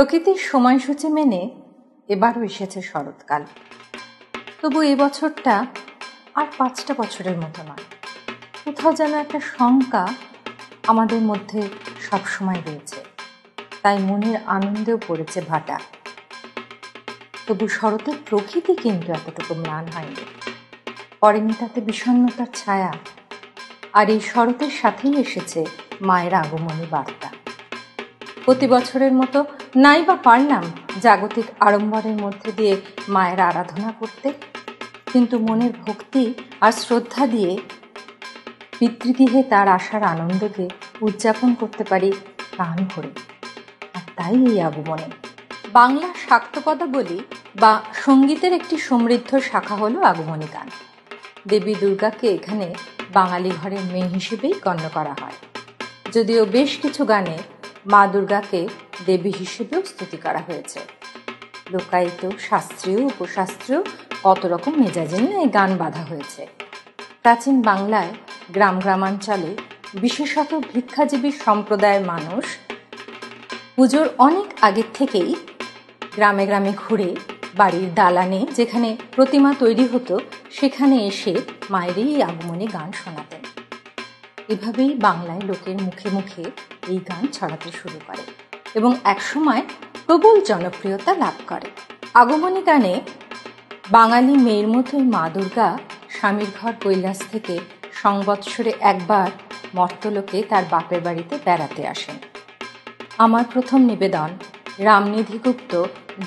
প্রকৃতির সময়সূচি মেনে এবারও এসেছে শরৎকাল। তবু এবছরটা আর 5টা বছরের মতো নয়। কোথাও যেন একটা শঙ্কা আমাদের মধ্যে সবসময় রয়েছে, তাই মনের আনন্দেও পড়েছে ভাটা। তবু শরতের প্রকৃতি কিন্তু এতটুকু ম্লান হয়নি, পড়েনি তাতে বিষণ্ণতার ছায়া। আর এই শরতের সাথেই এসেছে মায়ের আগমনী বার্তা। প্রতি বছরের মতো নাই বা পারলাম জাগতিক আড়ম্বরের মধ্যে দিয়ে মায়ের আরাধনা করতে, কিন্তু মনের ভক্তি আর শ্রদ্ধা দিয়ে পিতৃগৃহে তার আসার আনন্দকে উদযাপন করতে পারি প্রাণ ভরে। আর তাই এই আগমনে বাংলা শাক্তপদাবলী বা সঙ্গীতের একটি সমৃদ্ধ শাখা হলো আগমনী গান। দেবী দুর্গাকে এখানে বাঙালি ঘরের মেয়ে হিসেবেই গণ্য করা হয়, যদিও বেশ কিছু গানে মা দুর্গাকে দেবী হিসেবেও স্তুতি করা হয়েছে। লোকায়িত, শাস্ত্রীয়, উপশাস্ত্রীয় কত রকম মেজাজে নিয়ে এই গান বাঁধা হয়েছে। প্রাচীন বাংলায় গ্রাম গ্রামাঞ্চলে বিশেষত ভিক্ষাজীবী সম্প্রদায়ের মানুষ পুজোর অনেক আগের থেকেই গ্রামে গ্রামে ঘুরে বাড়ির দালানে যেখানে প্রতিমা তৈরি হতো সেখানে এসে মায়ের এই আগমনী গান শোনাতেন। এভাবেই বাংলায় লোকের মুখে মুখে এই গান ছড়াতে শুরু করে এবং একসময় প্রবল জনপ্রিয়তা লাভ করে। আগমনী গানে বাঙালি মেয়ের মতোই মা দুর্গা স্বামীর ঘর কৈলাস থেকে সংবৎসরে একবার মর্তলোকে তার বাপের বাড়িতে বেড়াতে আসেন। আমার প্রথম নিবেদন রামনিধি গুপ্ত,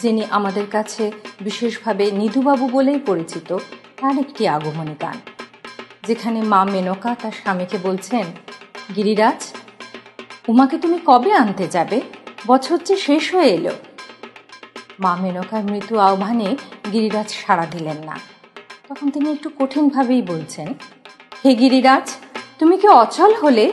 যিনি আমাদের কাছে বিশেষভাবে নিধুবাবু বলেই পরিচিত, তার একটি আগমনী গান, যেখানে মা মেনকা তার স্বামীকে বলছেন, গিরিরাজ, উমাকে তুমি কবে আনতে যাবে? বছর যে শেষ হয়ে এলো। মা মেনকার মৃত্যু আহ্বানে গিরিরাজ সাড়া দিলেন না। তখন তিনি একটু কঠিনভাবেই বলছেন, হে গিরিরাজ, তুমি কি অচল হলে?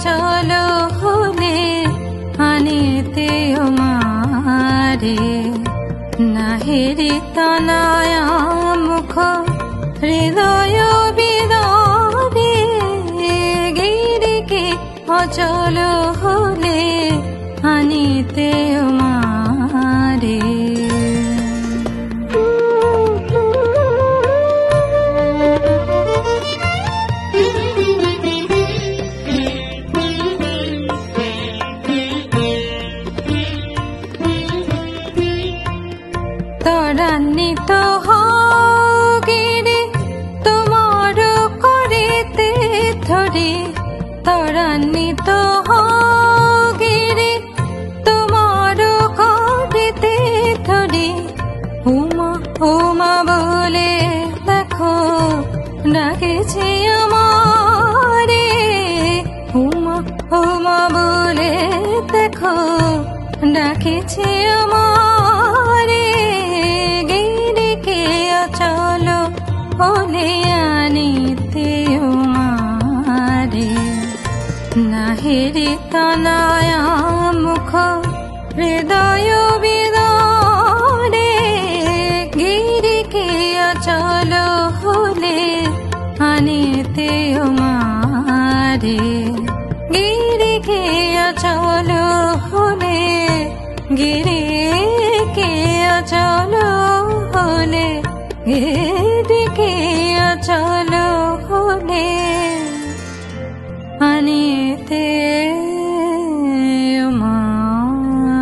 চলো হলে আনিতে মারে নাহেরি তনয়া মুখ হৃদয় বিদরে গিরিকে অচল হলে আনিতে মারে। ত্বরান্বিত গিরি তোমার করিতে ধরি, ত্বরান্বিত গিরি তোমার করিতে ধরি, উমা উমা বলে দেখো ডাকেছে আমারে, উমা উমা বলে দেখো ডাকেছে আমারে। গিরিকে অচল হলে আনিতে মারে নাহেরি তনয়া মুখ হৃদয় বিদরে গিরিকে অচল হলে আনিতে মারে। গিরিকে অচল হলে গিরিকে অচল হলে গিরিকে অচল হলে আনিতে মারে।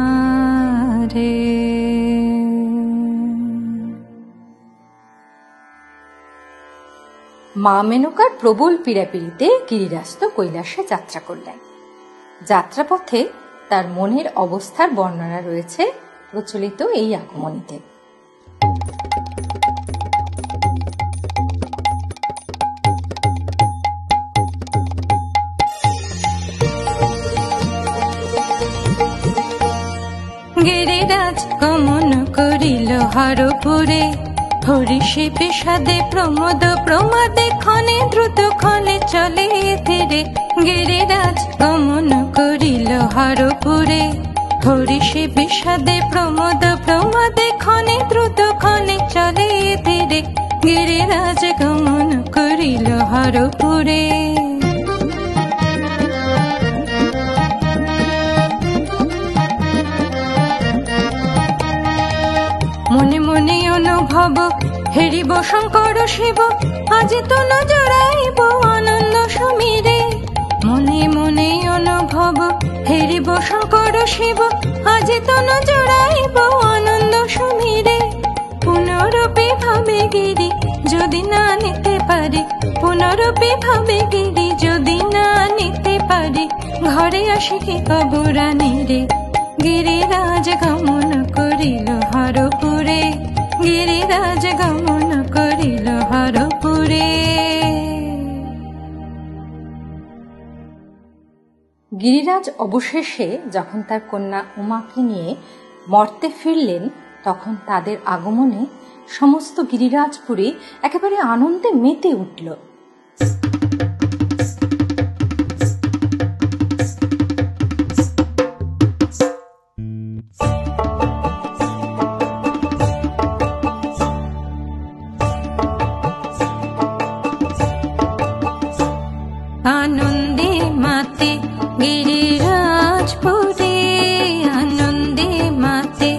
মা মেনকার প্রবল পীড়াপিড়িতে গিরিরাজ তো কৈলাসে যাত্রা করলেন। যাত্রাপথে তার মনের অবস্থার বর্ণনা রয়েছে প্রচলিত এই আগমনীতে। গিরিরাজ গমন করিল হরপুরে হরিষে বিষাদে প্রমোদ প্রমাদে ক্ষণে দ্রুত ক্ষণে চলে ধীরে গিরিরাজ গমন করিল হরপুরে। হরিষে বিষাদে প্রমোদ প্রমাদে ক্ষণে দ্রুত ক্ষণে চলে ধীরে গিরিরাজ গমন করিল হরপুরে। মনে মনে অনুভব হেরিব শঙ্কর শিব, আজ তনু জড়াইব আনন্দ সমীরে। মনে মনে অনুভব হেরিব শঙ্কর শিব, আজ তনু জড়াইব আনন্দ সমীরে। পুনরূপে ভাবে গিরি যদি না নিতে পারি, পুনরূপে ভাবে গিরি যদি না নিতে পারি, ঘরে আসি কি কবরানি রে। গিরিরাজ গমন করিল হরপুরে, গিরিরাজ গমন করিল হরপুরে। গিরিরাজ অবশেষে যখন তার কন্যা উমাকে নিয়ে মর্তে ফিরলেন, তখন তাদের আগমনে সমস্ত গিরিরাজপুরী একেবারে আনন্দে মেতে উঠল। আনন্দে মাতে গিরিরাজপুরে, আনন্দে মাতে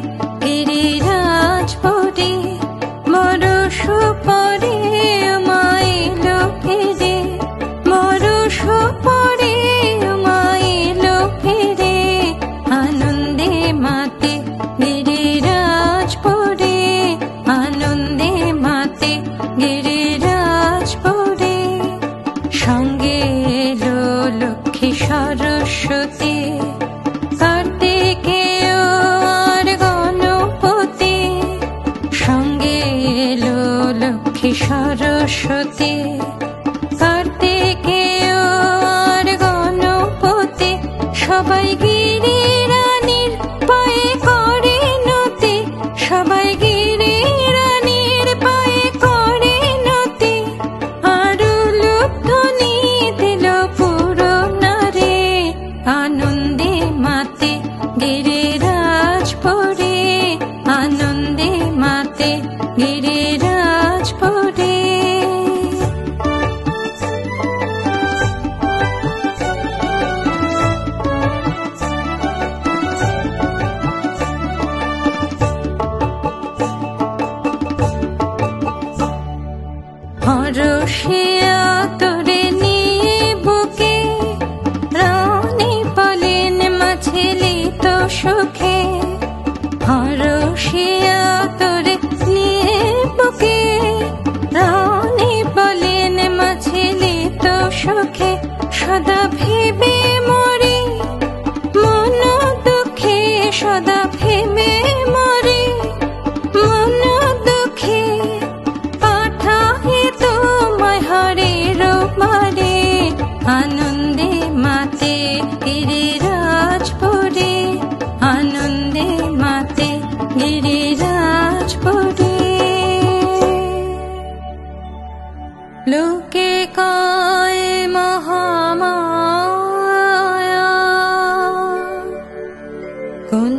গিরিরাজপুরে। মরুষ পরে মাইল ফিরে, মরুষ পরে মাইল ফিরে। আনন্দে মাতে গিরিরাজপুরে, আনন্দে মাতে গিরিরাজপুরে। সঙ্গে এলো লক্ষ্মী সরস্বতী, কার্তিকেয় আর গণপতি। সঙ্গে এলো লক্ষ্মী সরস্বতী, কার্তিকেয় আর গণপতি। সবাই গিরি রানীর পায়ে করে নতি, সবাই গিরি রানীর পায়ে করে নতি। আরো লুপ্তনি দিল পুরো নারে, আনন্দে মাতে গিরিরাজপুরে, আনন্দে মাতে গিরিরাজপুরে। হরষিয়া তোরে নিয়ে বুকে, রানী বলেন মাছেলি তো সুখে। হরষিয়া তোরে নিয়ে বুকে, রানী বলেন মাছেলি তো সুখে। সদা ভেবে মরি মন দুঃখে, সদা ভেবে মরি মন দুঃখে। পাঠাই তোমায় হরের মারে, আনন্দে মাতে গিরিরাজপুরে, আনন্দে মাতে গিরিরাজপুরে। লোকে কয় মহামায়া, কোন